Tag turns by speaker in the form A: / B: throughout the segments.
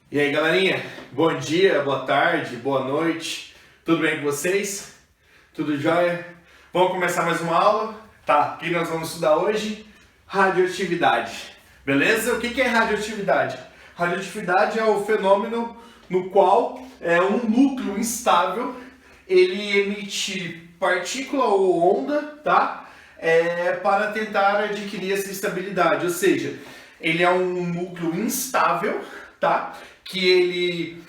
A: E aí, galerinha? Bom dia, boa tarde, boa noite. Tudo bem com vocês? Tudo jóia? Vamos começar mais uma aula? Tá, o que nós vamos estudar hoje? Radioatividade. Beleza? O que é radioatividade? Radioatividade é o fenômeno no qual um núcleo instável ele emite partícula ou onda, tá? Para tentar adquirir essa estabilidade, ou seja, ele é um núcleo instável, tá? Que ele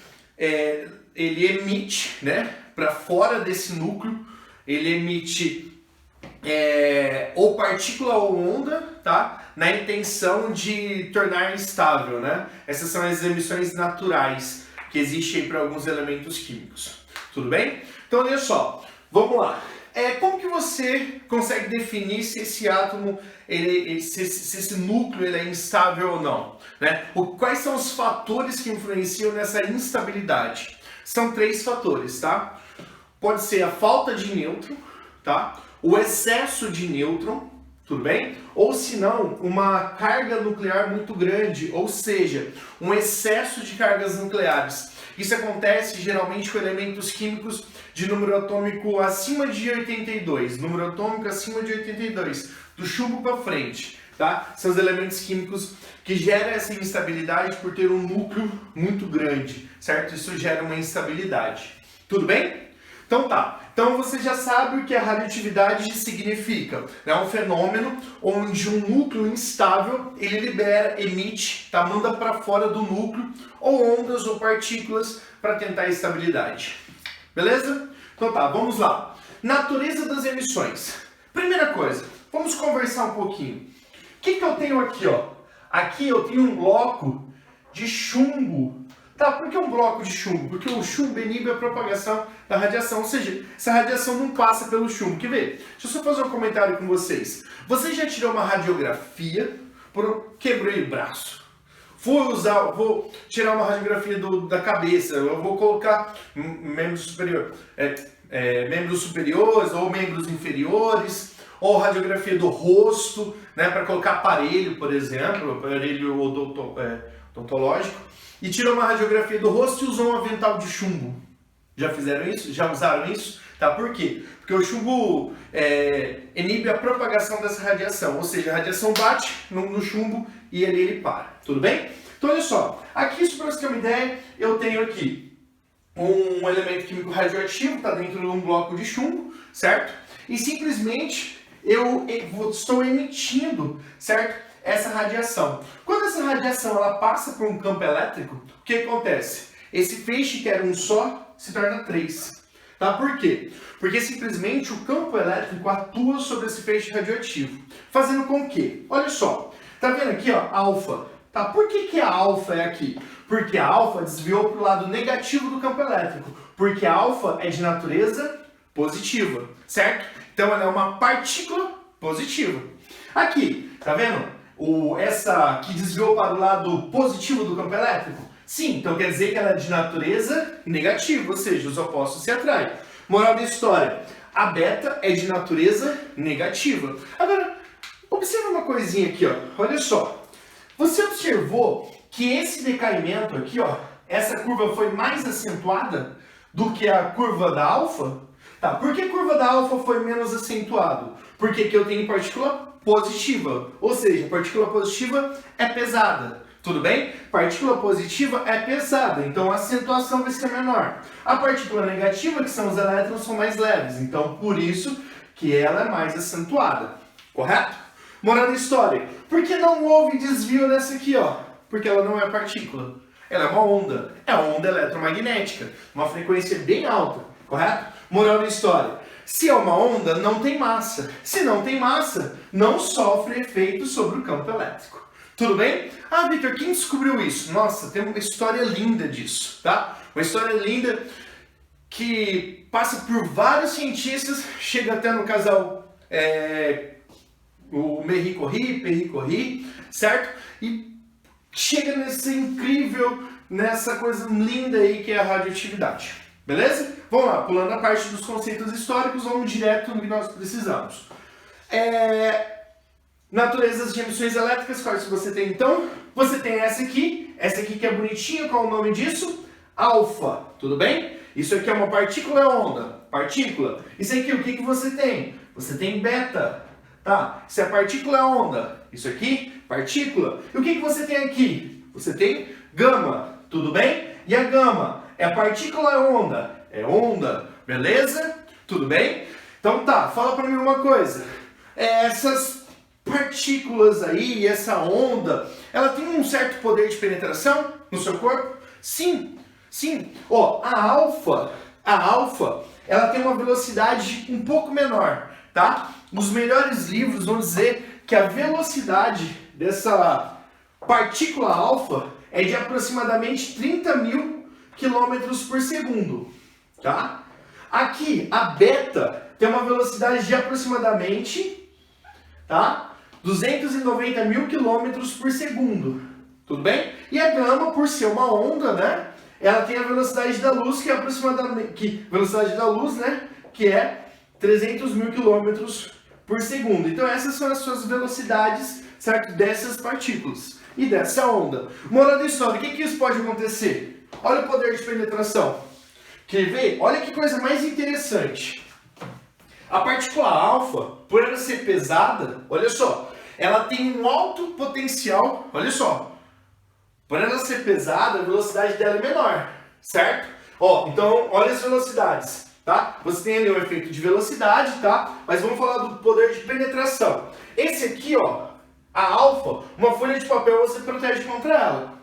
A: emite, né? Para fora desse núcleo, ele emite ou partícula ou onda, tá? Na intenção de tornar estável, né? Essas são as emissões naturais que existem para alguns elementos químicos. Tudo bem? Então, olha só, vamos lá. Como que você consegue definir se esse átomo, se esse núcleo ele é instável ou não? Né? Quais são os fatores que influenciam nessa instabilidade? São 3 fatores, tá? Pode ser a falta de nêutron, tá? O excesso de nêutron, tudo bem? Ou se não, uma carga nuclear muito grande, ou seja, um excesso de cargas nucleares. Isso acontece geralmente com elementos químicos de número atômico acima de 82, número atômico acima de 82, do chumbo para frente, tá? São os elementos químicos que geram essa instabilidade por ter um núcleo muito grande, certo? Isso gera uma instabilidade. Tudo bem? Então tá. Então você já sabe o que a radioatividade significa. É um fenômeno onde um núcleo instável ele emite, tá? Manda para fora do núcleo ou ondas ou partículas para tentar a estabilidade. Beleza? Então tá, vamos lá. Natureza das emissões. Primeira coisa, vamos conversar um pouquinho. O que eu tenho aqui, ó? Aqui eu tenho um bloco de chumbo. Tá, por que um bloco de chumbo? Porque o chumbo inibe a propagação da radiação, ou seja, essa radiação não passa pelo chumbo. Quer ver? Deixa eu só fazer um comentário com vocês. Você já tirou uma radiografia, quebrei o braço. Vou tirar uma radiografia da cabeça, eu vou colocar membros superiores ou membros inferiores, ou radiografia do rosto, né, para colocar aparelho, por exemplo, aparelho odontológico. E tirou uma radiografia do rosto e usou um avental de chumbo. Já fizeram isso? Já usaram isso? Tá, por quê? Porque o chumbo inibe a propagação dessa radiação, ou seja, a radiação bate no chumbo e ele para. Tudo bem? Então olha só, aqui só para você ter uma ideia, eu tenho aqui um elemento químico radioativo, está dentro de um bloco de chumbo, certo? E simplesmente eu estou emitindo, certo? Essa radiação. Quando essa radiação ela passa por um campo elétrico, o que acontece? Esse feixe que era um só se torna 3. Tá? Por quê? Porque simplesmente o campo elétrico atua sobre esse feixe radioativo. Fazendo com que? Olha só, tá vendo aqui, ó, alfa. Tá? Por que a alfa é aqui? Porque a alfa desviou para o lado negativo do campo elétrico. Porque a alfa é de natureza positiva, certo? Então ela é uma partícula positiva. Aqui, tá vendo? Essa que desviou para o lado positivo do campo elétrico? Sim, então quer dizer que ela é de natureza negativa, ou seja, os opostos se atraem. Moral da história, a beta é de natureza negativa. Agora, observa uma coisinha aqui, ó. Olha só. Você observou que esse decaimento aqui, ó, essa curva foi mais acentuada do que a curva da alfa? Tá, por que a curva da alfa foi menos acentuada? Porque aqui eu tenho partícula positiva, ou seja, partícula positiva é pesada, tudo bem? Partícula positiva é pesada, então a acentuação vai ser menor. A partícula negativa, que são os elétrons, são mais leves, então por isso que ela é mais acentuada, correto? Moral da história, por que não houve desvio nessa aqui, ó? Porque ela não é partícula, ela é uma onda eletromagnética, uma frequência bem alta, correto? Moral da história, se é uma onda, não tem massa. Se não tem massa, não sofre efeito sobre o campo elétrico. Tudo bem? Ah, Victor, quem descobriu isso? Nossa, tem uma história linda disso, tá? Uma história linda que passa por vários cientistas, chega até no casal o Marie Curie, certo? E chega nesse incrível, nessa coisa linda aí que é a radioatividade. Beleza? Vamos lá, pulando a parte dos conceitos históricos, vamos direto no que nós precisamos. Naturezas de emissões elétricas, quais você tem então? Você tem essa aqui que é bonitinha, qual é o nome disso? Alfa, tudo bem? Isso aqui é uma partícula ou onda? Partícula. Isso aqui, o que você tem? Você tem beta, tá? Isso é partícula ou onda? Isso aqui, partícula. E o que você tem aqui? Você tem gama, tudo bem? E a gama é partícula ou onda? É onda, beleza? Tudo bem? Então tá, fala pra mim uma coisa. Essas partículas aí, essa onda, ela tem um certo poder de penetração no seu corpo? Sim, sim. Ó, a alfa, ela tem uma velocidade um pouco menor, tá? Os melhores livros vão dizer que a velocidade dessa partícula alfa é de aproximadamente 30 mil quilômetros por segundo, tá? Aqui, a beta tem uma velocidade de aproximadamente, tá? 290 mil quilômetros por segundo, tudo bem? E a gama, por ser uma onda, né? Ela tem a velocidade da luz, que é aproximadamente, velocidade da luz, né? Que é 300 mil quilômetros por segundo. Então essas são as suas velocidades, certo? Dessas partículas e dessa onda. Moral da história, o que isso pode acontecer? Olha o poder de penetração. Quer ver? Olha que coisa mais interessante. A partícula alfa, por ela ser pesada, olha só, ela tem um alto potencial, olha só. Por ela ser pesada, a velocidade dela é menor, certo? Ó, então, olha as velocidades, tá? Você tem ali o efeito de velocidade, tá? Mas vamos falar do poder de penetração. Esse aqui, ó, a alfa, uma folha de papel você protege contra ela.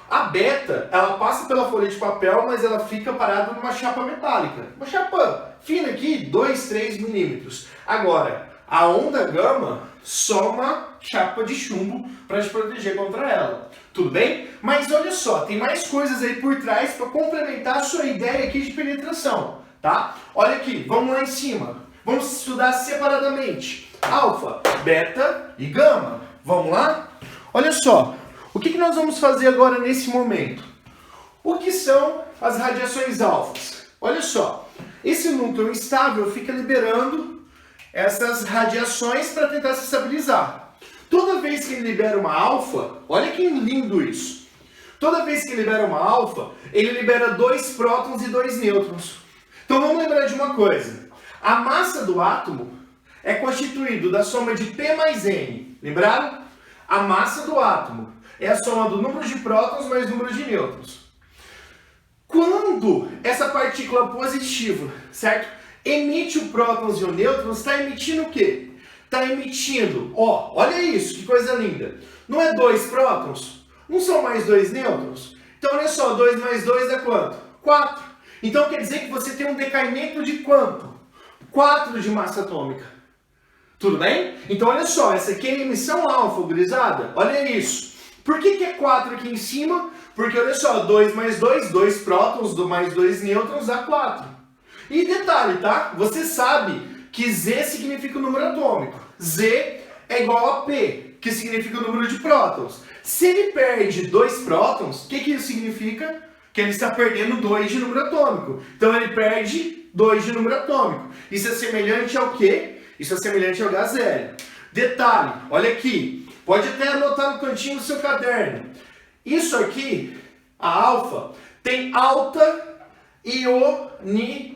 A: A beta, ela passa pela folha de papel, mas ela fica parada numa chapa metálica. Uma chapa fina aqui, 2, 3 milímetros. Agora, a onda gama, só uma chapa de chumbo para te proteger contra ela. Tudo bem? Mas olha só, tem mais coisas aí por trás para complementar a sua ideia aqui de penetração, tá? Olha aqui, vamos lá em cima. Vamos estudar separadamente. Alfa, beta e gama. Vamos lá? Olha só. O que nós vamos fazer agora nesse momento? O que são as radiações alfas? Olha só, esse núcleo instável fica liberando essas radiações para tentar se estabilizar. Toda vez que ele libera uma alfa, olha que lindo isso. Toda vez que ele libera uma alfa, ele libera 2 prótons e 2 nêutrons. Então vamos lembrar de uma coisa. A massa do átomo é constituído da soma de P mais N. Lembraram? A massa do átomo é a soma do número de prótons mais o número de nêutrons. Quando essa partícula positiva, certo? Emite o prótons e o nêutrons, está emitindo o quê? Está emitindo, ó, olha isso, que coisa linda. Não é 2 prótons? Não são mais 2 nêutrons? Então olha só, 2 mais 2 é quanto? 4. Então quer dizer que você tem um decaimento de quanto? 4 de massa atômica. Tudo bem? Então olha só, essa aqui é a emissão alfa, gurizada. Olha isso. Por que é 4 aqui em cima? Porque olha só, 2 mais 2, 2 prótons, mais 2 nêutrons dá 4. E detalhe, tá? Você sabe que Z significa o número atômico. Z é igual a P, que significa o número de prótons. Se ele perde 2 prótons, o que isso significa? Que ele está perdendo 2 de número atômico. Então ele perde 2 de número atômico. Isso é semelhante ao quê? Isso é semelhante ao gás hélio. Detalhe, olha aqui. Pode até anotar no cantinho do seu caderno. Isso aqui, a alfa, tem alta ionização.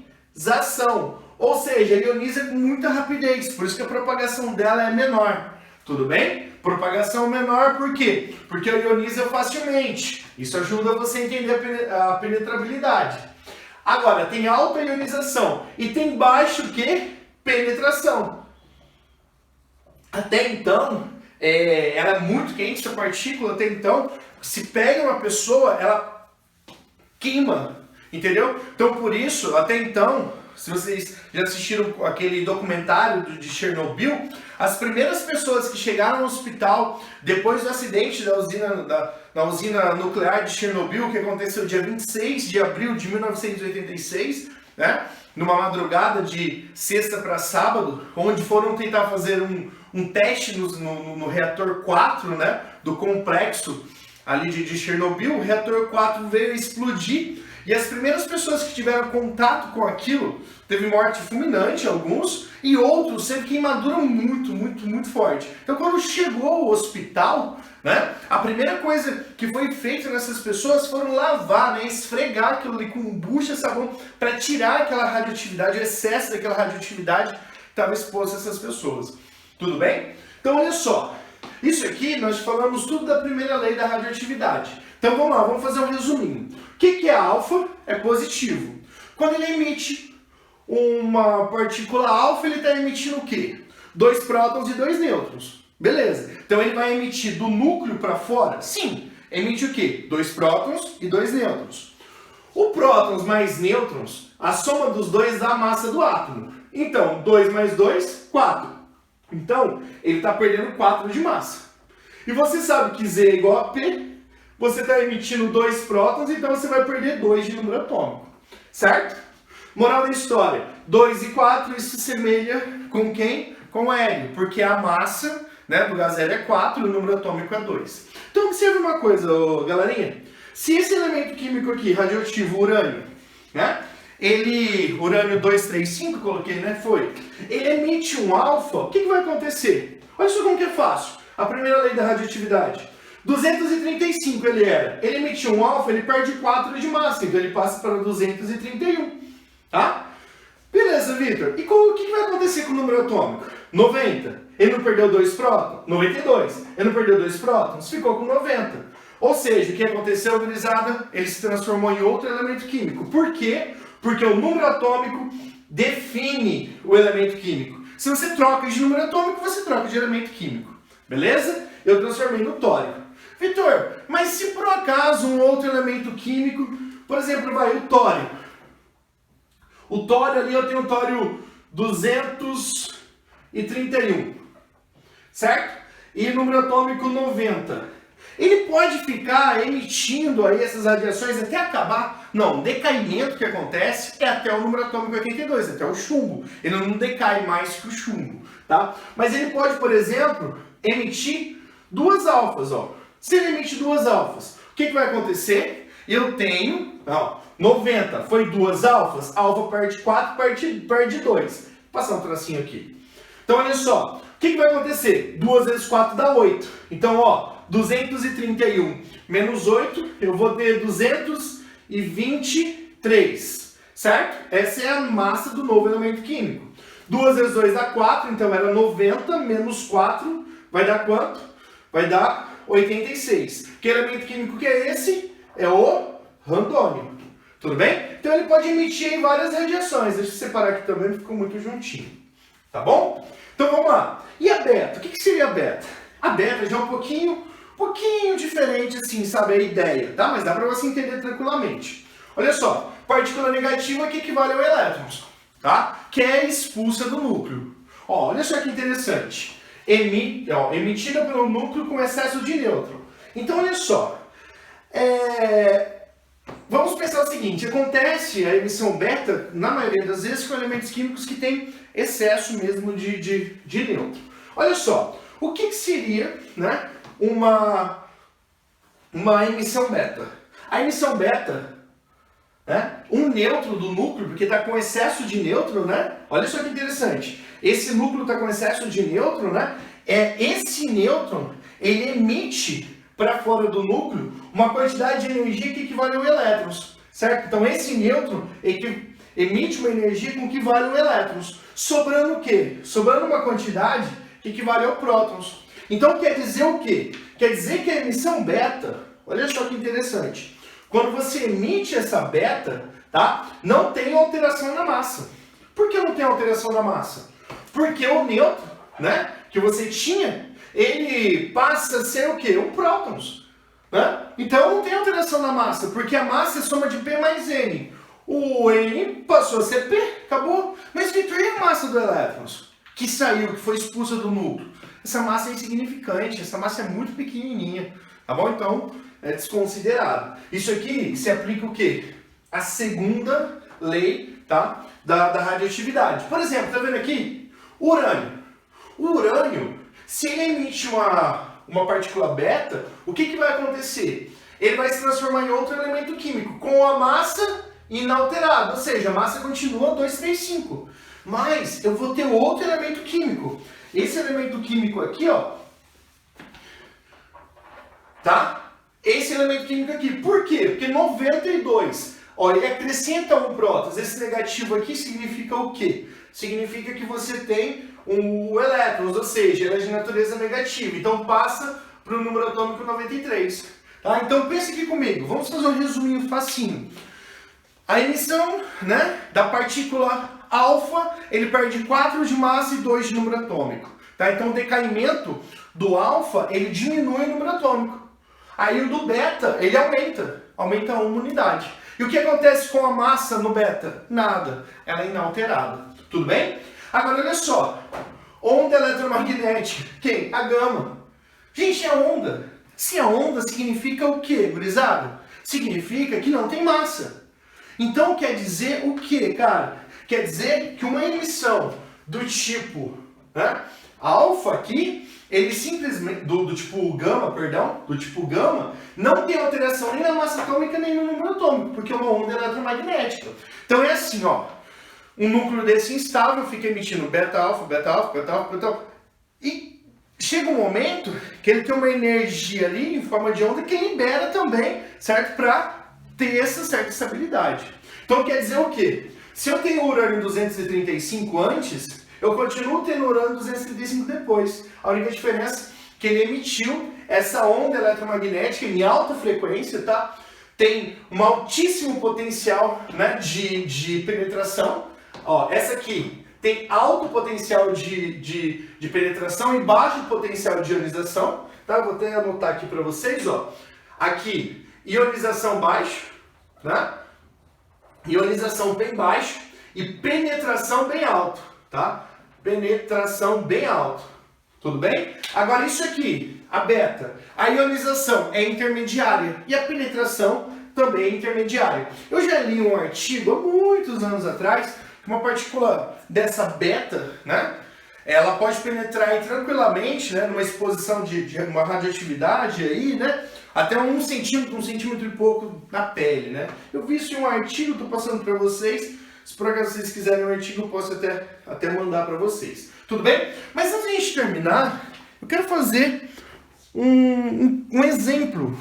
A: Ou seja, ele ioniza com muita rapidez. Por isso que a propagação dela é menor. Tudo bem? Propagação menor por quê? Porque ele ioniza facilmente. Isso ajuda você a entender a penetrabilidade. Agora, tem alta ionização e tem baixo que? Penetração. Até então, ela é muito quente, essa partícula, até então, se pega uma pessoa, ela queima, entendeu? Então, por isso, até então, se vocês já assistiram aquele documentário de Chernobyl, as primeiras pessoas que chegaram no hospital depois do acidente da usina nuclear de Chernobyl, que aconteceu dia 26 de abril de 1986, né? Numa madrugada de sexta para sábado, onde foram tentar fazer um teste no reator 4, né, do complexo ali de Chernobyl. O reator 4 veio explodir E as primeiras pessoas que tiveram contato com aquilo, teve morte fulminante, alguns, e outros teve queimadura muito forte. Então quando chegou ao hospital, né, a primeira coisa que foi feita nessas pessoas foram lavar, né, esfregar aquilo ali com bucha, sabão, para tirar aquela radioatividade, o excesso daquela radioatividade que estava exposta a essas pessoas. Tudo bem? Então olha só, isso aqui nós falamos tudo da primeira lei da radioatividade. Então vamos lá, vamos fazer um resuminho. O que é alfa? É positivo. Quando ele emite uma partícula alfa, ele está emitindo o quê? 2 prótons e 2 nêutrons. Beleza. Então ele vai emitir do núcleo para fora? Sim. Emite o quê? 2 prótons e 2 nêutrons. O prótons mais nêutrons, a soma dos dois dá a massa do átomo. Então, 2 mais 2, 4. Então, ele está perdendo 4 de massa. E você sabe que Z é igual a P, você está emitindo 2 prótons, então você vai perder 2 de número atômico. Certo? Moral da história, 2 e 4, isso se semelha com quem? Com hélio, porque a massa, né, do gás hélio é 4 e o número atômico é 2. Então observe uma coisa, galerinha. Se esse elemento químico aqui, radioativo, urânio, né, urânio 235, coloquei, né, ele emite um alfa, o que vai acontecer? Olha só como que é fácil. A primeira lei da radioatividade. 235 ele emitiu um alfa, ele perde 4 de massa, então ele passa para 231, tá? Beleza, Vitor. E o que vai acontecer com o número atômico? 90. Ele não perdeu 2 prótons? 92. Ele não perdeu 2 prótons? Ficou com 90. Ou seja, o que aconteceu, gurizada? Ele se transformou em outro elemento químico. Por quê? Porque o número atômico define o elemento químico. Se você troca de número atômico, você troca de elemento químico. Beleza? Eu transformei no tório. Vitor, mas se por acaso um outro elemento químico, por exemplo, o tório. O tório ali, eu tenho o tório 231, certo? E número atômico 90. Ele pode ficar emitindo aí essas radiações até acabar? Não, o decaimento que acontece é até o número atômico 82, até o chumbo. Ele não decai mais que o chumbo, tá? Mas ele pode, por exemplo, emitir 2 alfas, ó. Se ele emite 2 alfas, o que vai acontecer? Eu tenho, ó, 90 foi 2 alfas, alfa perde 4, perde 2. Vou passar um tracinho aqui. Então, olha só, o que vai acontecer? 2 vezes 4 dá 8. Então, ó, 231 menos 8, eu vou ter 223, certo? Essa é a massa do novo elemento químico. 2 vezes 2 dá 4, então era 90 menos 4, vai dar quanto? Vai dar 86. Que elemento químico que é esse? É o randônio. Tudo bem? Então ele pode emitir em várias radiações. Deixa eu separar aqui também, ficou muito juntinho. Tá bom? Então vamos lá. E a beta? O que seria a beta? A beta já é um pouquinho diferente, assim, sabe, a ideia, tá? Mas dá para você entender tranquilamente. Olha só, partícula negativa que equivale ao elétrons, tá? Que é expulsa do núcleo. Ó, olha só que interessante. Emitida pelo núcleo com excesso de nêutron. Então, olha só. Vamos pensar o seguinte, acontece a emissão beta, na maioria das vezes, com elementos químicos que têm excesso mesmo de nêutron. Olha só, o que seria, né, uma emissão beta? A emissão beta, né, um nêutron do núcleo, porque está com excesso de nêutron, né? Olha só que interessante. Esse núcleo está com excesso de nêutron, né? Esse nêutron, ele emite para fora do núcleo uma quantidade de energia que equivale a elétrons, certo? Então esse nêutron emite uma energia com que vale a elétrons. Sobrando o quê? Sobrando uma quantidade que equivale a prótons. Então quer dizer o quê? Quer dizer que a emissão beta, olha só que interessante, quando você emite essa beta, tá? Não tem alteração na massa. Por que não tem alteração na massa? Porque o nêutron, né, que você tinha, ele passa a ser o quê? Um prótons. Né? Então não tem alteração na massa, porque a massa é soma de P mais N. O N passou a ser P, acabou. Mas, Vitor, e a massa do elétrons? Que saiu, que foi expulsa do núcleo? Essa massa é insignificante, essa massa é muito pequenininha. Tá bom? Então, é desconsiderado. Isso aqui se aplica o quê? A segunda lei, tá? da radioatividade. Por exemplo, tá vendo aqui? O urânio. O urânio, se ele emite uma partícula beta, o que vai acontecer? ele vai se transformar em outro elemento químico, com a massa inalterada, ou seja, a massa continua 235. Mas eu vou ter outro elemento químico. Esse elemento químico aqui, ó, tá? Esse elemento químico aqui. Por quê? Porque 92, ó, ele acrescenta um prótons. Esse negativo aqui significa o quê? Significa que você tem um elétrons, ou seja, ele é de natureza negativa. Então passa para o número atômico 93. Tá? Então pense aqui comigo. Vamos fazer um resuminho facinho. A emissão, né, da partícula alfa, ele perde 4 de massa e 2 de número atômico. Tá? Então o decaimento do alfa, ele diminui o número atômico. Aí o do beta, ele aumenta uma unidade. E o que acontece com a massa no beta? Nada, ela é inalterada. Tudo bem? Agora olha só, onda eletromagnética, quem? A gama. Gente, é onda. Se é onda, significa o quê, gurizada? Significa que não tem massa. Então quer dizer o quê, cara? Quer dizer que uma emissão do tipo, né, alfa aqui, ele simplesmente, do tipo gama, perdão, do tipo gama, não tem alteração nem na massa atômica nem no número atômico, porque é uma onda eletromagnética. Então é assim, ó, um núcleo desse instável fica emitindo beta-alfa, beta-alfa, beta-alfa, beta-alfa, e chega um momento que ele tem uma energia ali em forma de onda que libera também, certo? Para ter essa certa estabilidade. Então quer dizer o quê? Se eu tenho urânio 235 antes, eu continuo tendo urânio 235 depois. A única diferença é que ele emitiu essa onda eletromagnética em alta frequência, tá? Tem um altíssimo potencial, né, de penetração. Ó, essa aqui tem alto potencial de penetração e baixo potencial de ionização. Tá? Vou até anotar aqui para vocês. Ó. Aqui, ionização baixa, né? Ionização bem baixa e penetração bem alto. Tá? Penetração bem alto. Tudo bem? Agora isso aqui, a beta, a ionização é intermediária e a penetração também é intermediária. Eu já li um artigo há muitos anos atrás que uma partícula dessa beta, né, ela pode penetrar aí tranquilamente, né, numa exposição de uma radioatividade aí, né, até 1 centímetro e pouco na pele, né. Eu vi isso em um artigo, estou passando para vocês. Se por acaso vocês quiserem um artigo, eu posso até mandar para vocês. Tudo bem? Mas antes de a gente terminar, eu quero fazer um exemplo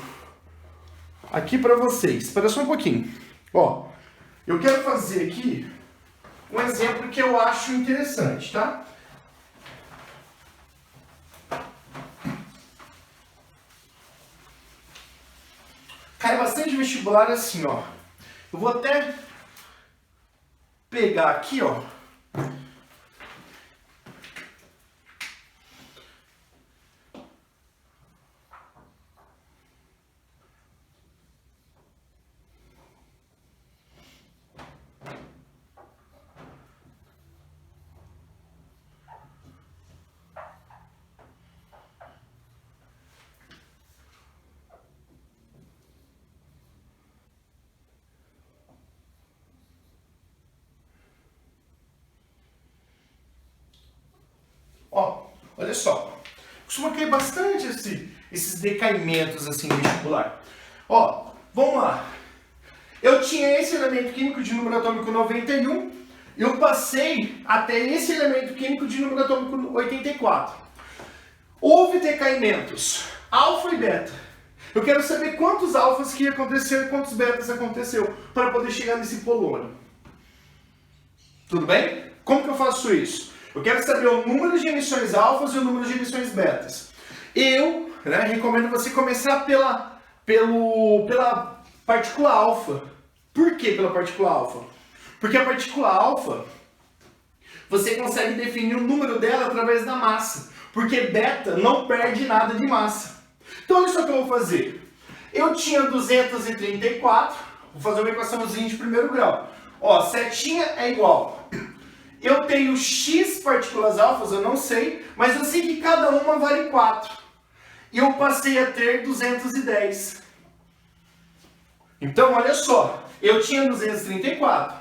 A: aqui para vocês. Espera só um pouquinho. Ó, eu quero fazer aqui um exemplo que eu acho interessante, tá? Cai bastante vestibular assim, ó. Eu vou até pegar aqui, ó. Ó, olha só, costuma cair bastante esses decaimentos assim no vestibular. Ó, vamos lá. Eu tinha esse elemento químico de número atômico 91, eu passei até esse elemento químico de número atômico 84. Houve decaimentos, alfa e beta. Eu quero saber quantos alfas que aconteceu e quantos betas aconteceu para poder chegar nesse polônio. Tudo bem? Como que eu faço isso? Eu quero saber o número de emissões alfas e o número de emissões betas. Eu, né, recomendo você começar pela partícula alfa. Por que pela partícula alfa? Porque a partícula alfa, você consegue definir o número dela através da massa. Porque beta não perde nada de massa. Então olha só o que eu vou fazer. Eu tinha 234, vou fazer uma equaçãozinha de primeiro grau. Ó, setinha é igual. Eu tenho X partículas alfas, eu não sei, mas eu sei que cada uma vale 4. E eu passei a ter 210. Então, olha só, eu tinha 234.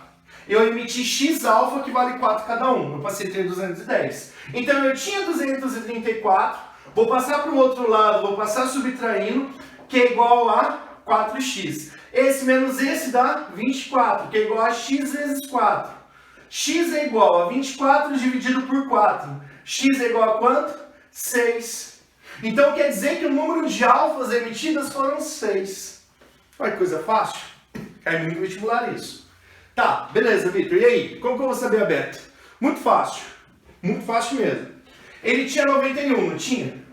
A: Eu emiti X alfa que vale 4 cada um, eu passei a ter 210. Então, eu tinha 234, vou passar para o outro lado, vou passar subtraindo, que é igual a 4x. Esse menos esse dá 24, que é igual a x vezes 4. X é igual a 24 dividido por 4. X é igual a quanto? 6. Então quer dizer que o número de alfas emitidas foram 6. Olha que coisa fácil. Cai muito no vestibular isso. Tá, beleza, Vitor. E aí? Como que eu vou saber a beta? Muito fácil. Muito fácil mesmo. Ele tinha 91, não tinha?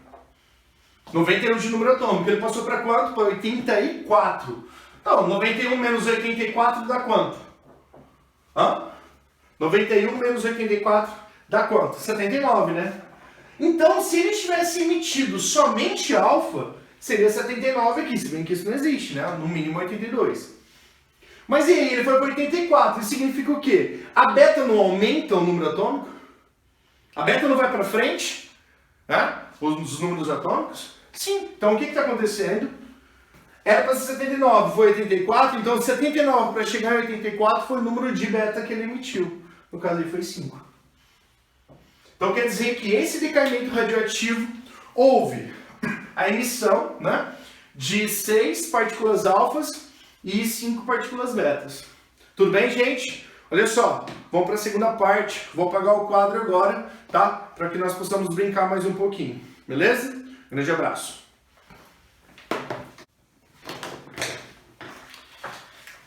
A: 91 de número atômico. Ele passou para quanto? Para 84. Então, 91 menos 84 dá quanto? 91 menos 84 dá quanto? 79, né? Então, se ele tivesse emitido somente alfa, seria 79 aqui, se bem que isso não existe, né? No mínimo 82. Mas e aí, ele foi para 84, isso significa o quê? A beta não aumenta o número atômico? A beta não vai para frente? Né? Os números atômicos? Sim. Então, o que está acontecendo? Era para ser 79, foi 84, então 79 para chegar em 84 foi o número de beta que ele emitiu. No caso aí foi 5. Então quer dizer que esse decaimento radioativo houve a emissão, né, de 6 partículas alfas e 5 partículas betas. Tudo bem, gente? Olha só, vamos para a segunda parte. Vou apagar o quadro agora, tá? Para que nós possamos brincar mais um pouquinho. Beleza? Grande abraço.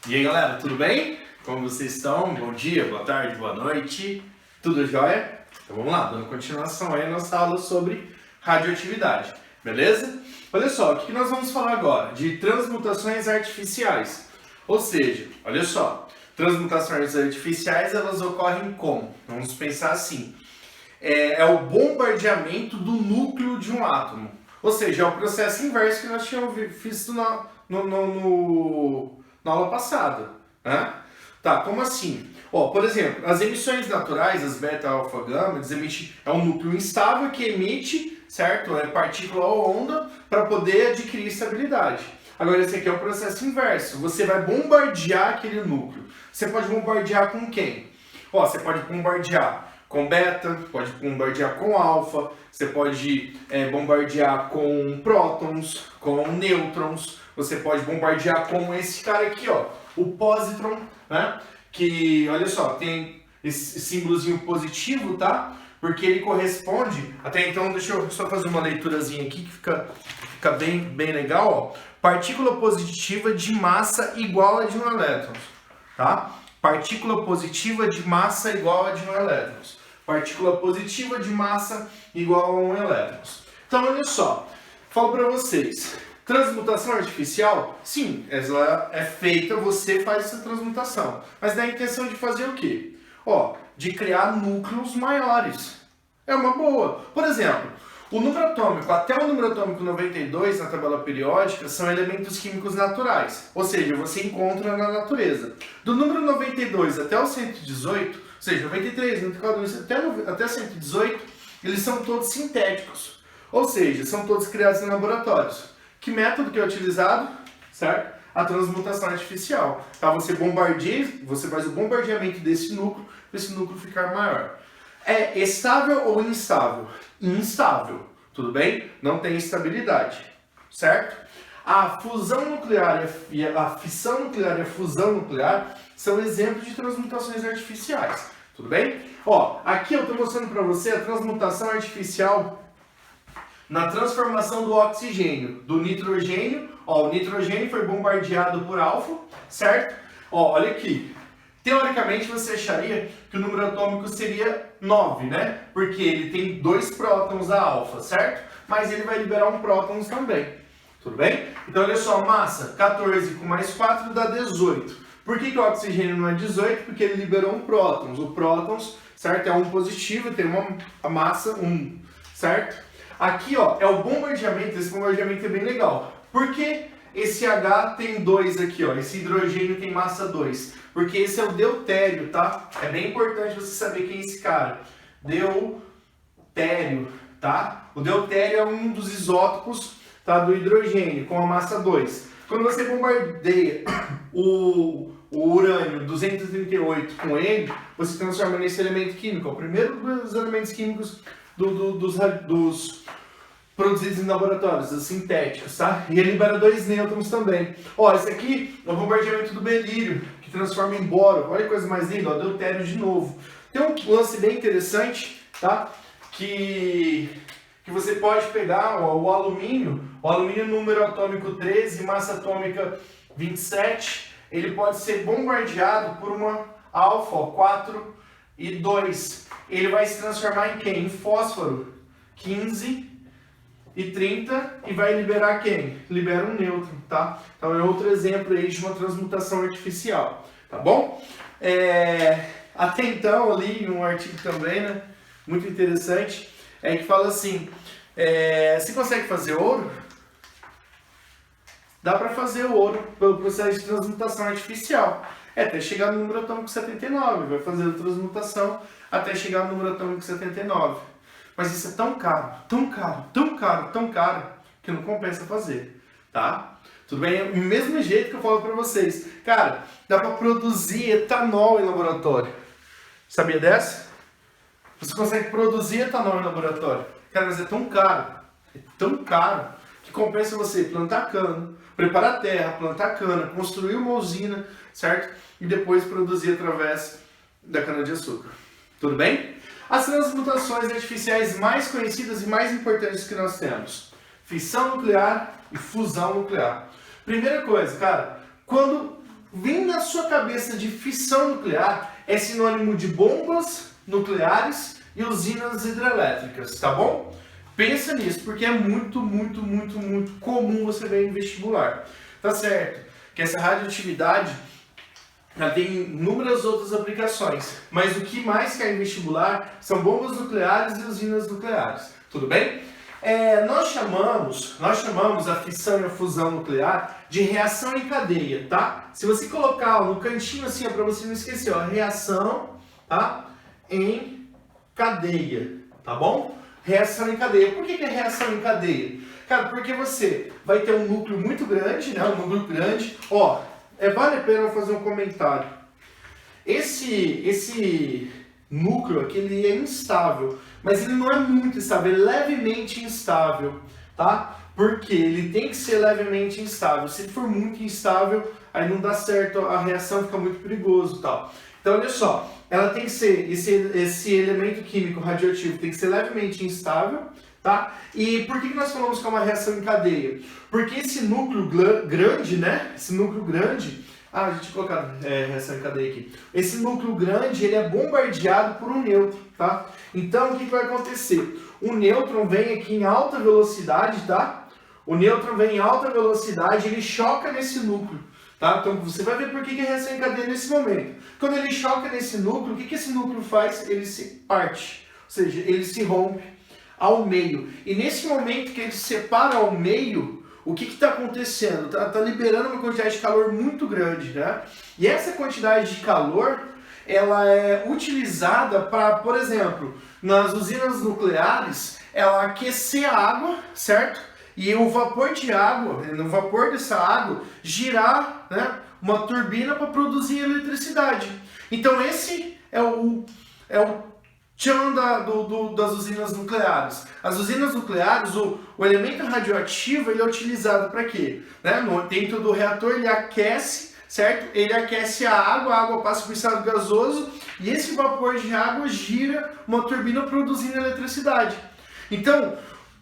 A: E aí, galera, tudo bem? Como vocês estão? Bom dia, boa tarde, boa noite. Tudo jóia? Então vamos lá, dando continuação aí à nossa aula sobre radioatividade. Beleza? Olha só, o que nós vamos falar agora? De transmutações artificiais. Ou seja, olha só, transmutações artificiais, elas ocorrem como? Vamos pensar assim. É o bombardeamento do núcleo de um átomo. Ou seja, é o processo inverso que nós tínhamos visto na aula passada. Né? Tá, como assim? Ó, por exemplo, as emissões naturais, as beta, alfa, gama, eles emitem, é um núcleo instável que emite, certo? É partícula ou onda para poder adquirir estabilidade. Agora, esse aqui é o processo inverso. Você vai bombardear aquele núcleo. Você pode bombardear com quem? Ó, você pode bombardear com beta, pode bombardear com alfa, você pode bombardear com prótons, com nêutrons, você pode bombardear com esse cara aqui, ó, o positron, né? Que, olha só, tem esse símbolozinho positivo, tá? Porque ele corresponde, até então, deixa eu só fazer uma leiturazinha aqui que fica bem legal, ó. Partícula positiva de massa igual a de 1 elétron, tá? Partícula positiva de massa igual a de 1 elétron. Partícula positiva de massa igual a 1 elétron. Então, olha só, falo para vocês, transmutação artificial, sim, ela é feita, você faz essa transmutação, mas dá a intenção de fazer o quê? Ó, de criar núcleos maiores. É uma boa. Por exemplo, o número atômico, até o número atômico 92 na tabela periódica, são elementos químicos naturais, ou seja, você encontra na natureza. Do número 92 até o 118, ou seja, 93, 94, até 118, eles são todos sintéticos, ou seja, são todos criados em laboratórios. Que método que é utilizado? Certo? A transmutação artificial. Tá? Você faz o bombardeamento desse núcleo, para esse núcleo ficar maior. É estável ou instável? Instável, tudo bem? Não tem estabilidade, certo? A fusão nuclear e a fissão nuclear e a fusão nuclear são exemplos de transmutações artificiais, tudo bem? Ó, aqui eu estou mostrando para você a transmutação artificial na transformação do oxigênio, do nitrogênio. Ó, o nitrogênio foi bombardeado por alfa, certo? Ó, olha aqui. Teoricamente você acharia que o número atômico seria 9, né? Porque ele tem 2 prótons a alfa, certo? Mas ele vai liberar um próton também. Tudo bem? Então olha só, massa, 14 com mais 4 dá 18. Por que o oxigênio não é 18? Porque ele liberou um próton. O prótons, certo? É um positivo, tem a massa 1, certo? Aqui, ó, é o bombardeamento. Esse bombardeamento é bem legal. Por que esse H tem 2 aqui, ó? Esse hidrogênio tem massa 2. Porque esse é o deutério, tá? É bem importante você saber quem é esse cara. Deutério, tá? O deutério é um dos isótopos, tá, do hidrogênio, com a massa 2. Quando você bombardeia o urânio 238 com ele, você transforma nesse elemento químico. É o primeiro dos elementos químicos dos produzidos em laboratórios, os sintéticos, tá? E ele libera 2 nêutrons também. Ó, esse aqui é o bombardeamento do berílio, que transforma em boro. Olha que coisa mais linda, ó, deutério de novo. Tem um lance bem interessante, tá? Que você pode pegar ó, o alumínio número atômico 13, massa atômica 27, ele pode ser bombardeado por uma alfa, ó, 4 e 2. Ele vai se transformar em quem? Em fósforo, 15 e 30, e vai liberar quem? Libera um nêutron, tá? Então é outro exemplo aí de uma transmutação artificial, tá bom? Até então, eu li um artigo também, né? Muito interessante, que fala assim, você consegue fazer ouro? Dá para fazer o ouro pelo processo de transmutação artificial. Até chegar no número atômico 79, vai fazer a transmutação até chegar no número atômico 79. Mas isso é tão caro, tão caro, tão caro, tão caro, que não compensa fazer, tá? Tudo bem? Do mesmo jeito que eu falo para vocês. Cara, dá para produzir etanol em laboratório. Sabia dessa? Você consegue produzir etanol em laboratório. Cara, mas é tão caro, que compensa você plantar cana, preparar a terra, plantar cana, construir uma usina, certo? E depois produzir através da cana-de-açúcar. Tudo bem? As transmutações artificiais mais conhecidas e mais importantes que nós temos: fissão nuclear e fusão nuclear. Primeira coisa, cara, quando vem na sua cabeça de fissão nuclear, é sinônimo de bombas nucleares e usinas hidrelétricas, tá bom? Pensa nisso, porque é muito comum você ver em vestibular. Tá certo que essa radioatividade ela tem inúmeras outras aplicações, mas o que mais cai em vestibular são bombas nucleares e usinas nucleares, tudo bem? Nós chamamos a fissão e a fusão nuclear de reação em cadeia, tá? Se você colocar no cantinho assim, para você não esquecer, ó, reação, tá? Em cadeia, tá bom? Reação em cadeia. Por que é reação em cadeia? Cara, porque você vai ter um núcleo muito grande, né? Um núcleo grande, ó. Vale a pena fazer um comentário. Esse núcleo aqui, ele é instável, mas ele não é muito instável, ele é levemente instável, tá? Porque ele tem que ser levemente instável. Se ele for muito instável, aí não dá certo, a reação fica muito perigoso, tal. Então, olha só, ela tem que ser, esse elemento químico radioativo tem que ser levemente instável, tá? E por que nós falamos que é uma reação em cadeia? Porque esse núcleo grande, né? Esse núcleo grande... a gente colocar reação em cadeia aqui. Esse núcleo grande, ele é bombardeado por um nêutron, tá? Então, o que vai acontecer? O nêutron vem aqui em alta velocidade, tá? O nêutron vem em alta velocidade, ele choca nesse núcleo, tá? Então, você vai ver por que é reação em cadeia nesse momento. Quando ele choca nesse núcleo, o que esse núcleo faz? Ele se parte, ou seja, ele se rompe ao meio. E nesse momento que ele se separa ao meio, o que está acontecendo? Tá liberando uma quantidade de calor muito grande, né? E essa quantidade de calor, ela é utilizada para, por exemplo, nas usinas nucleares, ela aquecer a água, certo? E o vapor de água, no vapor dessa água, girar, né, uma turbina para produzir eletricidade. Então esse é o tchan das usinas nucleares. As usinas nucleares, o elemento radioativo, ele é utilizado para quê? Né? Dentro do reator ele aquece, certo? Ele aquece a água passa para o estado gasoso e esse vapor de água gira uma turbina produzindo eletricidade. Então,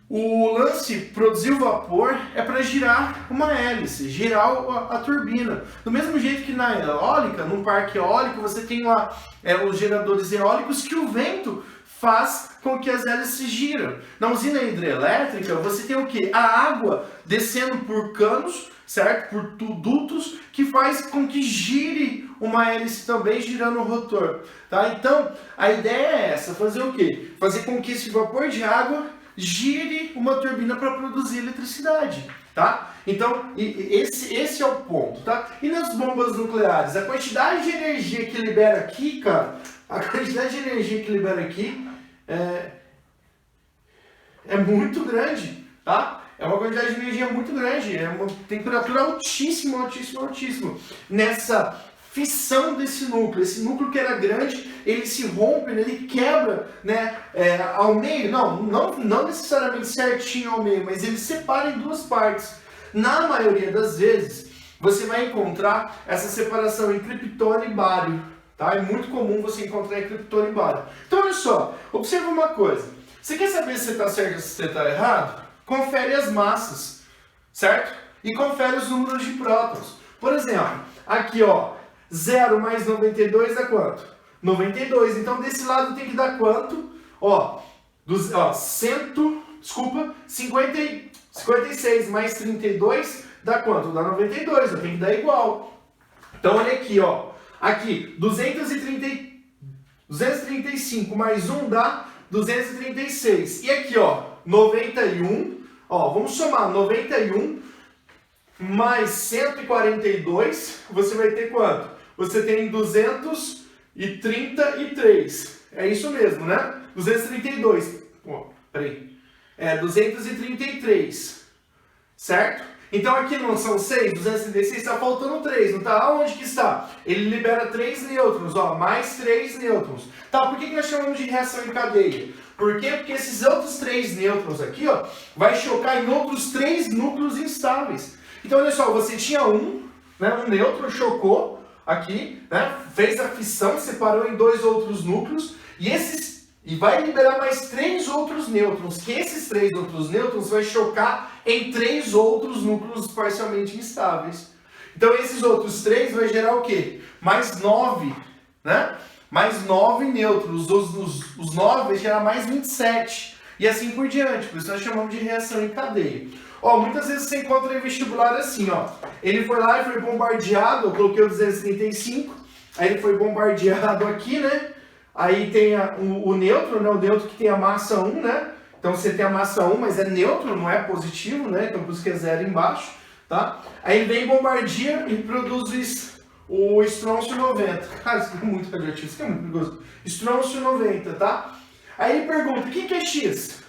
A: o lance produzir o vapor é para girar uma hélice, girar a turbina. Do mesmo jeito que na eólica, num parque eólico, você tem lá os geradores eólicos que o vento faz com que as hélices giram. Na usina hidrelétrica, você tem o quê? A água descendo por canos, certo? Por dutos, que faz com que gire uma hélice também, girando o rotor. Tá? Então, a ideia é essa, fazer o quê? Fazer com que esse vapor de água gire uma turbina para produzir eletricidade, tá? Então, esse é o ponto, tá? E nas bombas nucleares, a quantidade de energia que libera aqui, cara, a quantidade de energia que libera aqui é muito grande, tá? É uma quantidade de energia muito grande, é uma temperatura altíssima. Nessa fissão desse núcleo. Esse núcleo que era grande, ele se rompe, ele quebra, né, ao meio. Não necessariamente certinho ao meio, mas ele separa em duas partes. Na maioria das vezes, você vai encontrar essa separação em criptônio e bário. Tá? É muito comum você encontrar em criptônio e bário. Então, olha só, observa uma coisa. Você quer saber se você está certo ou se você está errado? Confere as massas, certo? E confere os números de prótons. Por exemplo, aqui, ó, 0 mais 92 dá quanto? 92. Então, desse lado tem que dar quanto? Ó, 56 mais 32 dá quanto? Dá 92. Eu tenho que dar igual. Então, olha aqui, ó. Aqui, 235 mais 1 dá 236. E aqui, ó, 91. Ó, vamos somar 91 mais 142. Você vai ter quanto? Você tem 233. É isso mesmo, né? 232. Ó, peraí. 233. Certo? Então aqui não são 6, 236, está faltando 3, não está? Aonde que está? Ele libera 3 nêutrons, ó, mais 3 nêutrons. Tá, por que nós chamamos de reação em cadeia? Por quê? Porque esses outros 3 nêutrons aqui, ó, vai chocar em outros 3 núcleos instáveis. Então olha só, você tinha um nêutron, chocou aqui, né, fez a fissão, separou em 2 outros núcleos, e vai liberar mais 3 outros nêutrons, que esses 3 outros nêutrons vai chocar em 3 outros núcleos parcialmente instáveis. Então esses outros 3 vai gerar o quê? Mais 9, né? Mais 9 nêutrons. Os 9 vai gerar mais 27. E assim por diante. Por isso nós chamamos de reação em cadeia. Ó, muitas vezes você encontra em vestibular assim, ó. Ele foi lá e foi bombardeado, eu coloquei o 235, aí ele foi bombardeado aqui, né? Aí tem o nêutron, né? O nêutron que tem a massa 1, né? Então você tem a massa 1, mas é nêutron, não é positivo, né? Então por isso que é 0 embaixo, tá? Aí ele vem, bombardeia e produz o estrôncio 90. Cara, isso aqui é muito radioativo, isso aqui é muito perigoso. Estrôncio 90, tá? Aí ele pergunta, o que é X?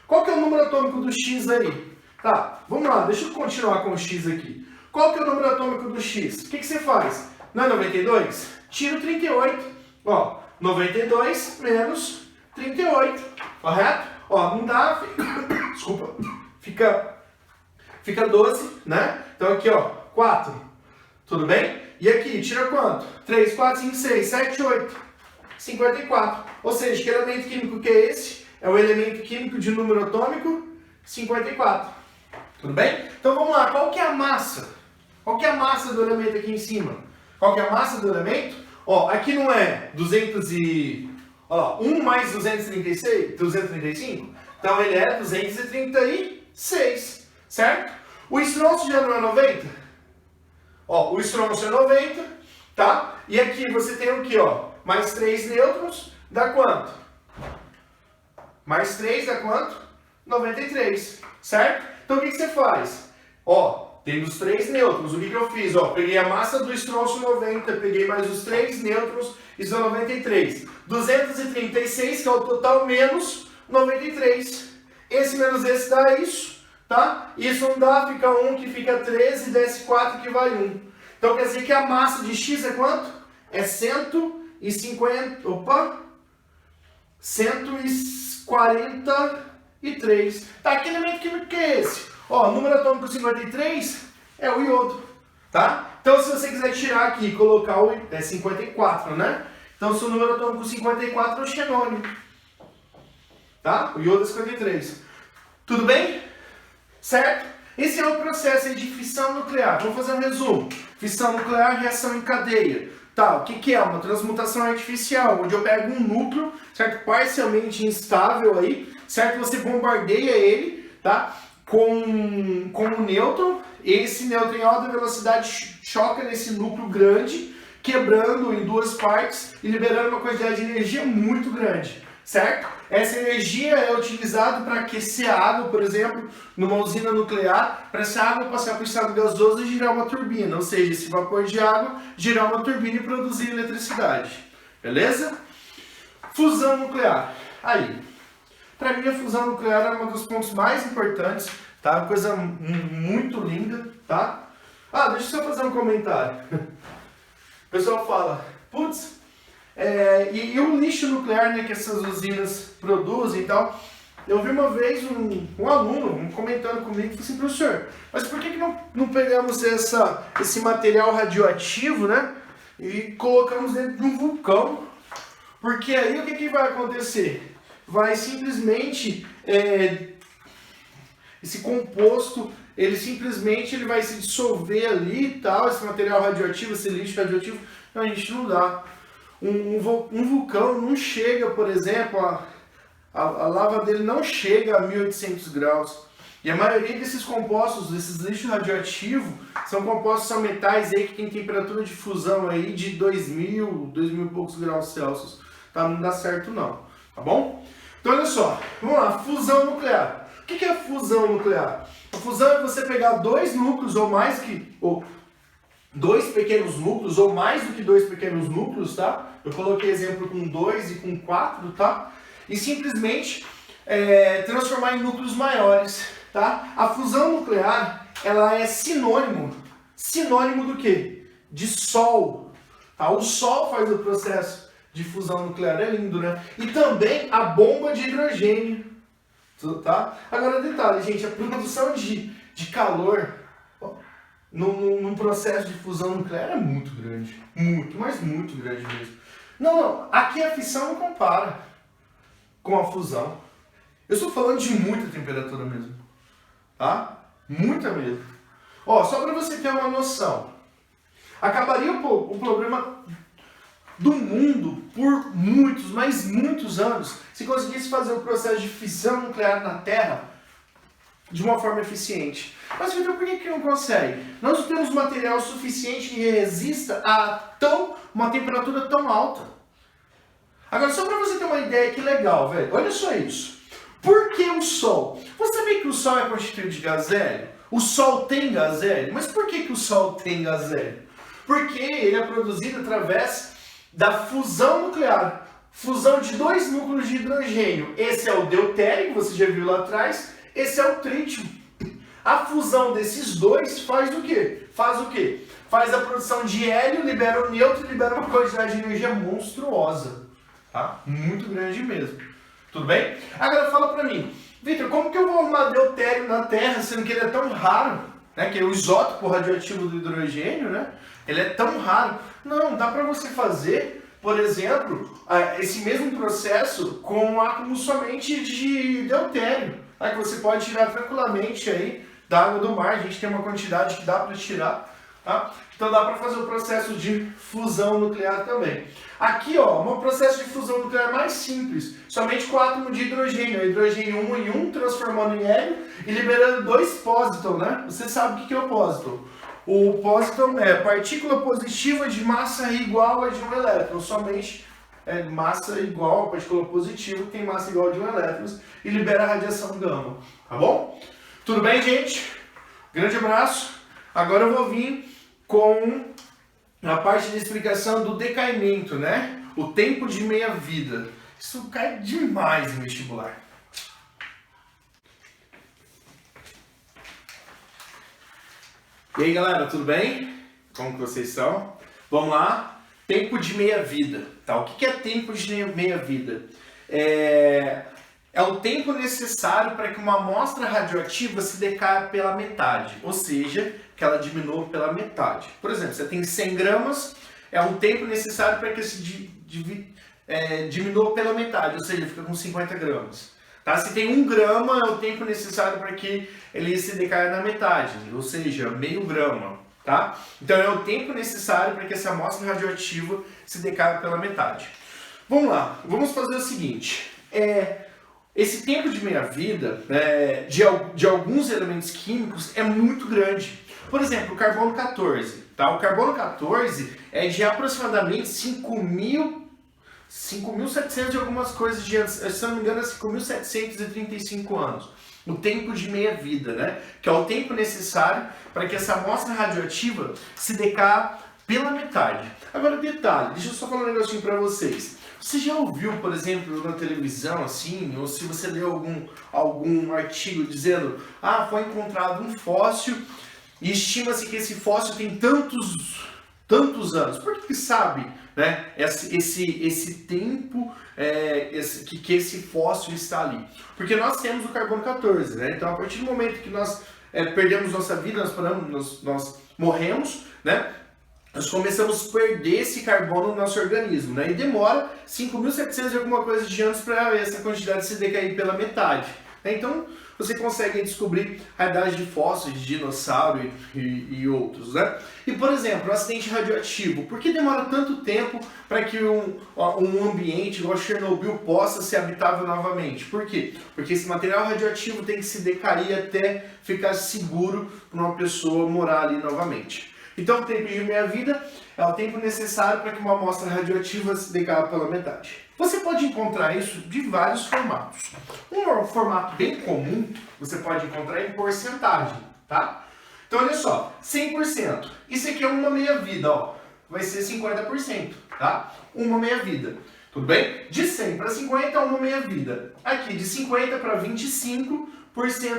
A: Qual que é o número atômico do X aí? Tá, vamos lá, deixa eu continuar com o X aqui. Qual que é o número atômico do X? O que você faz? Não é 92? Tira o 38. Ó, 92 menos 38, correto? Ó, não dá, desculpa, fica 12, né? Então aqui, ó, 4, tudo bem? E aqui, tira quanto? 3, 4, 5, 6, 7, 8, 54. Ou seja, que elemento químico que é esse? É o elemento químico de número atômico 54. Tudo bem? Então vamos lá, qual que é a massa? Qual que é a massa do elemento aqui em cima? Qual que é a massa do elemento? Ó, aqui não é 1 mais 235? Então ele é 236, certo? O estrôncio já não é 90? Ó, o estrôncio é 90, tá? E aqui você tem o que, ó? Mais 3 nêutrons, dá quanto? Mais 3 dá quanto? 93, certo? Então o que você faz? Ó, tem os 3 nêutrons, o que eu fiz? Ó, peguei a massa do estrôncio 90, peguei mais os 3 nêutrons, isso é 93. 236, que é o total, menos 93. Esse menos esse dá isso, tá? Isso não dá, fica 1, que fica 13, desce 4, que vai 1. Então quer dizer que a massa de X é quanto? É 143. Tá, que elemento químico que é esse? Ó, número atômico 53 é o iodo, tá? Então se você quiser tirar aqui e colocar o 54, né? Então se o número atômico 54 é o xenônio, tá? O iodo é 53. Tudo bem? Certo? Esse é o processo aí de fissão nuclear. Vamos fazer um resumo. Fissão nuclear, reação em cadeia. Tá, o que é? Uma transmutação artificial, onde eu pego um núcleo, certo? Parcialmente instável aí, certo? Você bombardeia ele, tá? Com um nêutron. Esse nêutron em alta velocidade choca nesse núcleo grande, quebrando em 2 partes e liberando uma quantidade de energia muito grande, certo? Essa energia é utilizada para aquecer a água, por exemplo, numa usina nuclear, para essa água passar para o estado gasoso e girar uma turbina, ou seja, esse vapor de água girar uma turbina e produzir eletricidade, beleza? Fusão nuclear. Aí, para mim a fusão nuclear é um dos pontos mais importantes, tá? Uma coisa muito linda, tá? Ah, deixa eu só fazer um comentário. O pessoal fala, putz, e o lixo nuclear, né, que essas usinas produzem e tal. Eu vi uma vez um aluno comentando comigo, falou assim, professor, mas por que não pegamos esse material radioativo, né, e colocamos dentro de um vulcão? Porque aí o que vai acontecer? Vai simplesmente, esse composto, ele vai se dissolver ali e tal, esse material radioativo, esse lixo radioativo, não, a gente não dá. Um vulcão não chega, por exemplo, a lava dele não chega a 1800 graus. E a maioria desses compostos, desses lixos radioativos, são metais aí que tem temperatura de fusão aí de 2000 e poucos graus Celsius. Tá? Não dá certo não, tá bom? Então olha só, vamos lá, fusão nuclear. O que é fusão nuclear? A fusão é você pegar dois núcleos ou dois pequenos núcleos, ou mais do que dois pequenos núcleos, tá? Eu coloquei exemplo com 2 e com 4, tá? E simplesmente transformar em núcleos maiores, tá? A fusão nuclear, ela é sinônimo do quê? De Sol, tá? O Sol faz o processo de fusão nuclear, é lindo, né? E também a bomba de hidrogênio, tá? Agora detalhe, gente, a produção de calor num processo de fusão nuclear é muito grande, mas muito grande mesmo. Não, aqui a fissão não compara com a fusão. Eu estou falando de muita temperatura mesmo, tá? Muita mesmo. Ó, só para você ter uma noção, acabaria o problema do mundo por muitos anos se conseguisse fazer o processo de fissão nuclear na Terra de uma forma eficiente. Mas Vitor, por que não consegue? Nós não temos material suficiente que resista a uma temperatura tão alta. Agora, só para você ter uma ideia que legal, velho, olha só isso. Por que o Sol? Você sabia que o Sol é constituído de gás hélio? O Sol tem gás hélio? Mas por que o Sol tem gás hélio? Porque ele é produzido através da fusão nuclear. Fusão de dois núcleos de hidrogênio. Esse é o deutério, que você já viu lá atrás. Esse é o trítio. A fusão desses dois faz o quê? Faz a produção de hélio, libera o neutro e libera uma quantidade de energia monstruosa. Tá? Muito grande mesmo. Tudo bem? Agora fala pra mim, Vitor, como que eu vou arrumar deutério na Terra, sendo que ele é tão raro? Né? Que é o isótopo radioativo do hidrogênio, né? Ele é tão raro. Não, dá pra você fazer, por exemplo, esse mesmo processo com um átomo somente de deutério. Que você pode tirar tranquilamente aí da água do mar. A gente tem uma quantidade que dá para tirar, tá? Então dá para fazer o processo de fusão nuclear também. Aqui, ó, um processo de fusão nuclear mais simples, somente com átomo de hidrogênio, hidrogênio 1 em 1, transformando em hélio e liberando dois pósitons, né? Você sabe o que é o pósiton? O pósiton é partícula positiva de massa igual a de um elétron, somente massa igual a partícula positiva, que tem massa igual a de um elétron, e libera a radiação gama, tá bom? Tudo bem, gente? Grande abraço. Agora eu vou vir com a parte de explicação do decaimento, né? O tempo de meia-vida. Isso cai demais no vestibular. E aí, galera, tudo bem? Como que vocês estão? Vamos lá. Tempo de meia-vida. Tá? O que é tempo de meia-vida? É o tempo necessário para que uma amostra radioativa se decaia pela metade, ou seja, que ela diminua pela metade. Por exemplo, você tem 100 gramas, é o tempo necessário para que se diminua pela metade, ou seja, fica com 50 gramas. Tá? Se tem 1 grama, é o tempo necessário para que ele se decaia na metade, ou seja, meio grama. Tá? Então é o tempo necessário para que essa amostra radioativa se decaia pela metade. Vamos lá, vamos fazer o seguinte. Esse tempo de meia-vida de alguns elementos químicos é muito grande. Por exemplo, o carbono 14. Tá? O carbono 14 é de aproximadamente 5.700 e algumas coisas de anos. Se não me engano, é 5.735 anos. O tempo de meia-vida, né? Que é o tempo necessário para que essa amostra radioativa se decaia pela metade. Agora, detalhe, deixa eu só falar um negocinho para vocês. Você já ouviu, por exemplo, na televisão, assim, ou se você leu algum artigo dizendo foi encontrado um fóssil e estima-se que esse fóssil tem tantos anos? Por que sabe, né, esse tempo que esse fóssil está ali? Porque nós temos o carbono 14, né? Então, a partir do momento que nós perdemos nossa vida, nós morremos, né? Nós começamos a perder esse carbono no nosso organismo, né? E demora 5.700 e alguma coisa de anos para essa quantidade se decair pela metade. Então, você consegue descobrir a idade de fósseis, de dinossauro e outros, né? E, por exemplo, um acidente radioativo. Por que demora tanto tempo para que um ambiente igual Chernobyl possa ser habitável novamente? Por quê? Porque esse material radioativo tem que se decair até ficar seguro para uma pessoa morar ali novamente. Então, o tempo de meia-vida é o tempo necessário para que uma amostra radioativa se decaia pela metade. Você pode encontrar isso de vários formatos. Um formato bem comum, você pode encontrar em porcentagem, tá? Então, olha só, 100%. Isso aqui é uma meia-vida, ó. Vai ser 50%, tá? Uma meia-vida. Tudo bem? De 100 para 50 é uma meia-vida. Aqui, de 50 para 25%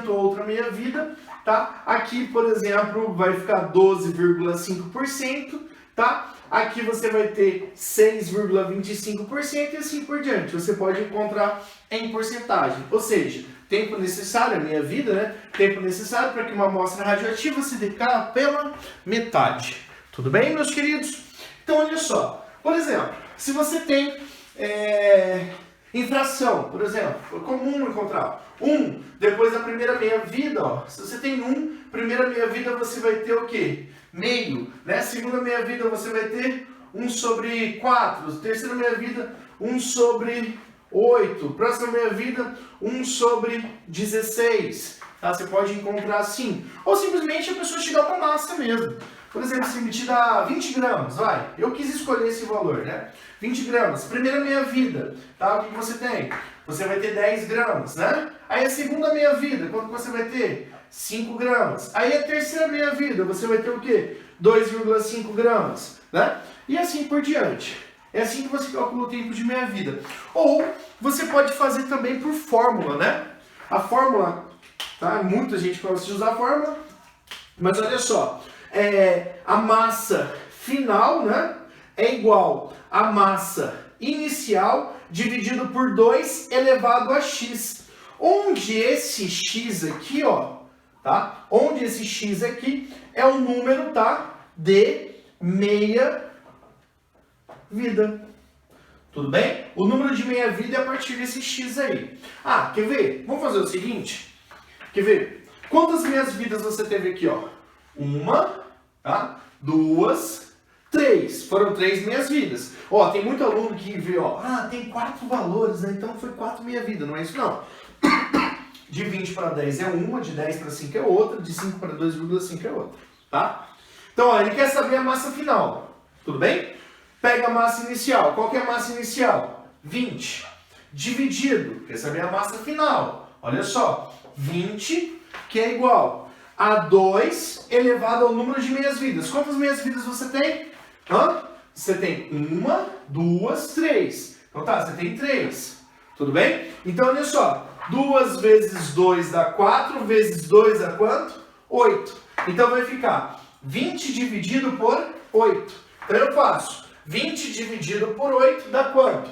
A: outra meia-vida, tá? Aqui, por exemplo, vai ficar 12,5%, tá? Aqui você vai ter 6,25% e assim por diante. Você pode encontrar em porcentagem. Ou seja, tempo necessário, a minha vida, né? Tempo necessário para que uma amostra radioativa se decaia pela metade. Tudo bem, meus queridos? Então, olha só. Por exemplo, se você tem infração, por exemplo, é comum encontrar 1, depois da primeira meia-vida, ó, se você tem 1, primeira meia-vida você vai ter o quê? Meio, né? Segunda meia-vida você vai ter 1/4, terceira meia-vida 1/8, próxima meia-vida 1/16, tá? Você pode encontrar assim, ou simplesmente a pessoa te dá uma massa mesmo. Por exemplo, se me te dá 20 gramas, vai, eu quis escolher esse valor, né? 20 gramas, primeira meia-vida, tá? O que você tem? Você vai ter 10 gramas, né? Aí a segunda meia-vida, quanto você vai ter? 5 gramas. Aí a terceira meia-vida, você vai ter o quê? 2,5 gramas, né? E assim por diante. É assim que você calcula o tempo de meia-vida. Ou você pode fazer também por fórmula, né? A fórmula, tá? Muita gente gosta de usar a fórmula, mas olha só. A massa final, né, é igual à massa inicial dividido por 2 elevado a x. Onde esse x aqui, ó, tá? Onde esse x aqui é o número, tá, de meia-vida. Tudo bem? O número de meia-vida é a partir desse x aí. Ah, quer ver? Vamos fazer o seguinte. Quer ver? Quantas meias-vidas você teve aqui, ó? 1, tá? 2, 3. Foram 3 meias-vidas. Ó, tem muito aluno que vê, ó, tem 4 valores, né? Então foi 4 meia-vida. Não é isso, não. De 20 para 10 é uma, de 10 para 5 é outra, de 5 para 2,5 é outra, tá? Então, ó, ele quer saber a massa final. Tudo bem? Pega a massa inicial. Qual que é a massa inicial? 20. Dividido. Quer saber a massa final? Olha só. 20, que é igual a 2 elevado ao número de meias-vidas. Quantas meias-vidas você tem? Você tem 1, 2, 3. Então tá, você tem 3. Tudo bem? Então olha só. 2 vezes 2 dá 4, vezes 2 dá quanto? 8. Então vai ficar 20 dividido por 8. Então eu faço 20 dividido por 8 dá quanto?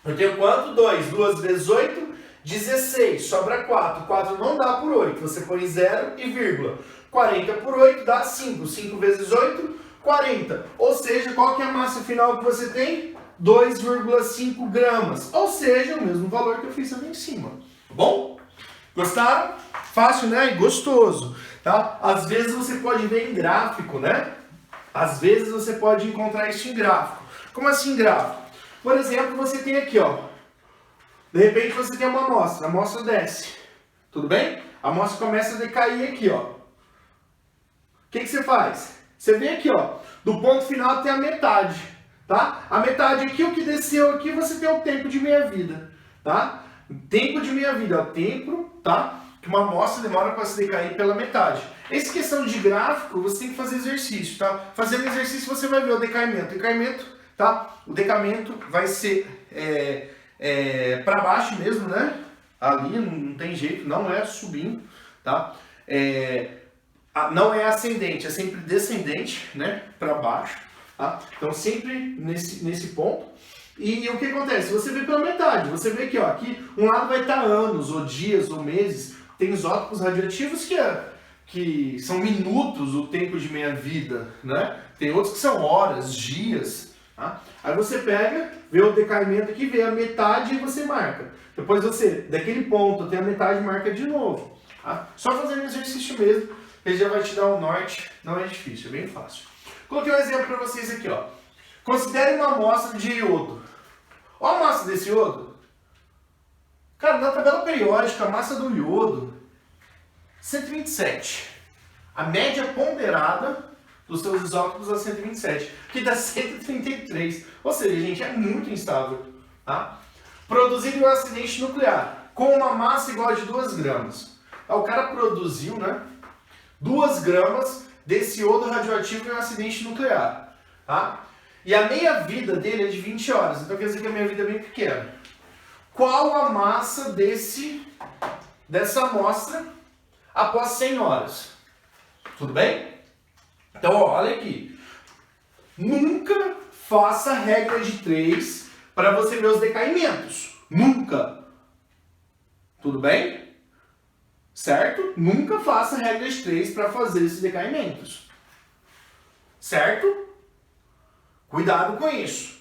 A: Eu tenho quanto? 2. 2 vezes 8, 16. Sobra 4. 4 não dá por 8. Você põe 0 e vírgula. 40 por 8 dá 5. 5 vezes 8, 40. Ou seja, qual que é a massa final que você tem? 2,5 gramas. Ou seja, o mesmo valor que eu fiz ali em cima. Bom? Gostaram? Fácil, né? E gostoso. Tá? Às vezes você pode ver em gráfico, né? Às vezes você pode encontrar isso em gráfico. Como assim gráfico? Por exemplo, você tem aqui, ó. De repente você tem uma amostra. A amostra desce. Tudo bem? A amostra começa a decair aqui, ó. O que você faz? Você vem aqui, ó. Do ponto final até a metade. Tá? A metade aqui, o que desceu aqui, você tem o tempo de meia-vida, tá? Tempo de meia-vida é o tempo, tá? Que uma amostra demora para se decair pela metade. Essa questão de gráfico, você tem que fazer exercício, tá? Fazendo exercício, você vai ver o decaimento. Decaimento, tá? O decaimento vai ser para baixo mesmo, né? Ali não tem jeito, não é subindo, tá? não é ascendente, é sempre descendente, né, para baixo, tá? Então sempre nesse ponto. E o que acontece? Você vê pela metade, você vê que ó, aqui um lado vai estar anos, ou dias, ou meses, tem isótopos radioativos que são minutos o tempo de meia-vida, né? Tem outros que são horas, dias, tá? Aí você pega, vê o decaimento aqui, vê a metade e você marca. Depois você, daquele ponto até a metade, marca de novo, tá? Só fazendo exercício mesmo, ele já vai te dar um norte, não é difícil, é bem fácil. Coloquei um exemplo para vocês aqui, ó. Considere uma amostra de iodo. Olha a massa desse iodo. Cara, na tabela periódica, a massa do iodo, 127. A média ponderada dos seus isótopos é 127, que dá 133. Ou seja, gente, é muito instável. Tá? Produzido em um acidente nuclear, com uma massa igual a de 2 gramas. O cara produziu, né, 2 gramas desse iodo radioativo em um acidente nuclear. Tá? E a meia-vida dele é de 20 horas, então quer dizer que a meia-vida é bem pequena. Qual a massa dessa amostra após 100 horas? Tudo bem? Então, ó, olha aqui. Nunca faça regra de 3 para você ver os decaimentos. Nunca. Tudo bem? Certo? Nunca faça regra de 3 para fazer esses decaimentos. Certo? Cuidado com isso.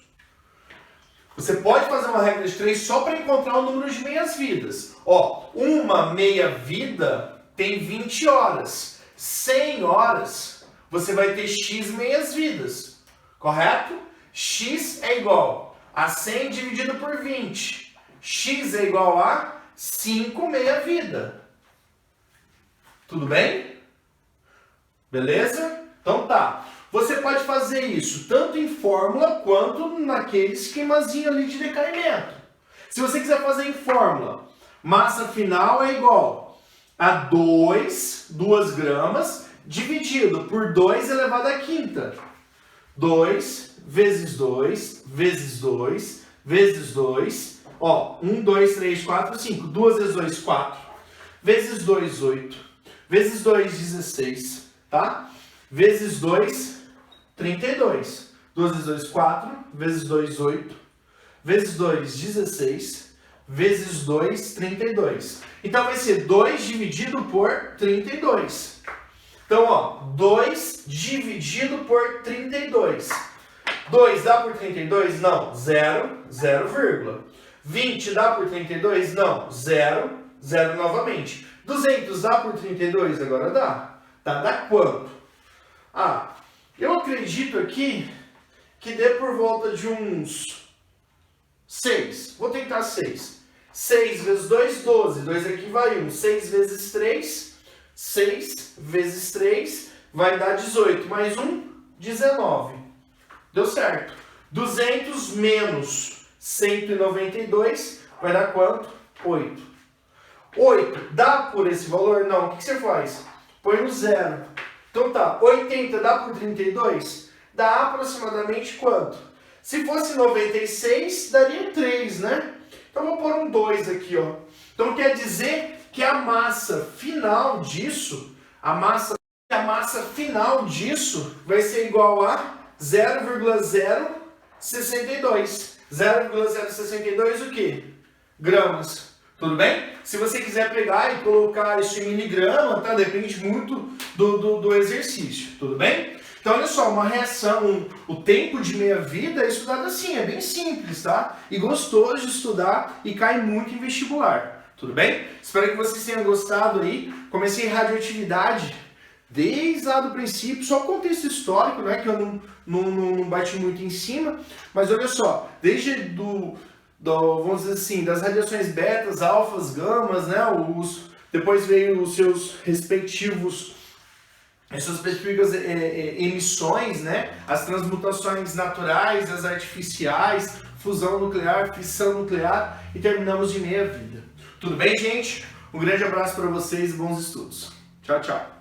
A: Você pode fazer uma regra de 3 só para encontrar o número de meias-vidas. Ó, uma meia-vida tem 20 horas. 100 horas, você vai ter x meias-vidas. Correto? X é igual a 100 dividido por 20. X é igual a 5 meia-vida. Tudo bem? Beleza? Então tá. Você pode fazer isso tanto em fórmula quanto naquele esquemazinho ali de decaimento. Se você quiser fazer em fórmula, massa final é igual a 2 gramas dividido por 2 elevado à quinta. 2 vezes 2 vezes 2 vezes 2. Ó, 1, 2, 3, 4, 5. 2 vezes 2, 4. Vezes 2, 8. Vezes 2, 16. Tá? Vezes 2, 32. 2 vezes 2, 4. Vezes 2, 8. Vezes 2, 16. Vezes 2, 32. Então vai ser 2 dividido por 32. Então, ó, 2 dividido por 32. 2 dá por 32? Não. 0, 0, 20 dá por 32? Não. 0, 0 novamente. 200 dá por 32? Agora dá. Tá? Dá quanto? Ah, eu acredito aqui que dê por volta de uns 6. Vou tentar 6. 6 vezes 2, 12. 2 aqui vai 1. 6 vezes 3, 6 vezes 3 vai dar 18. Mais 1, 19. Deu certo. 200 menos 192 vai dar quanto? 8. 8 dá por esse valor? Não. O que você faz? Põe no 0. Então tá, 80 dá por 32? Dá aproximadamente quanto? Se fosse 96, daria 3, né? Então vou pôr um 2 aqui, ó. Então quer dizer que a massa final disso, a massa final disso vai ser igual a 0,062. 0,062 o quê? Gramas. Tudo bem? Se você quiser pegar e colocar isso em miligrama, tá? Depende muito do exercício. Tudo bem? Então, olha só, uma reação, o tempo de meia-vida é estudado assim, é bem simples, tá? E gostoso de estudar e cai muito em vestibular. Tudo bem? Espero que vocês tenham gostado aí. Comecei radioatividade desde lá do princípio, só o contexto histórico, né? Que eu não bati muito em cima. Mas olha só, desde vamos dizer assim, das radiações betas, alfas, gamas, né? Depois veio os seus respectivas emissões, né? As transmutações naturais, as artificiais, fusão nuclear, fissão nuclear e terminamos de meia-vida. Tudo bem, gente? Um grande abraço para vocês e bons estudos. Tchau, tchau.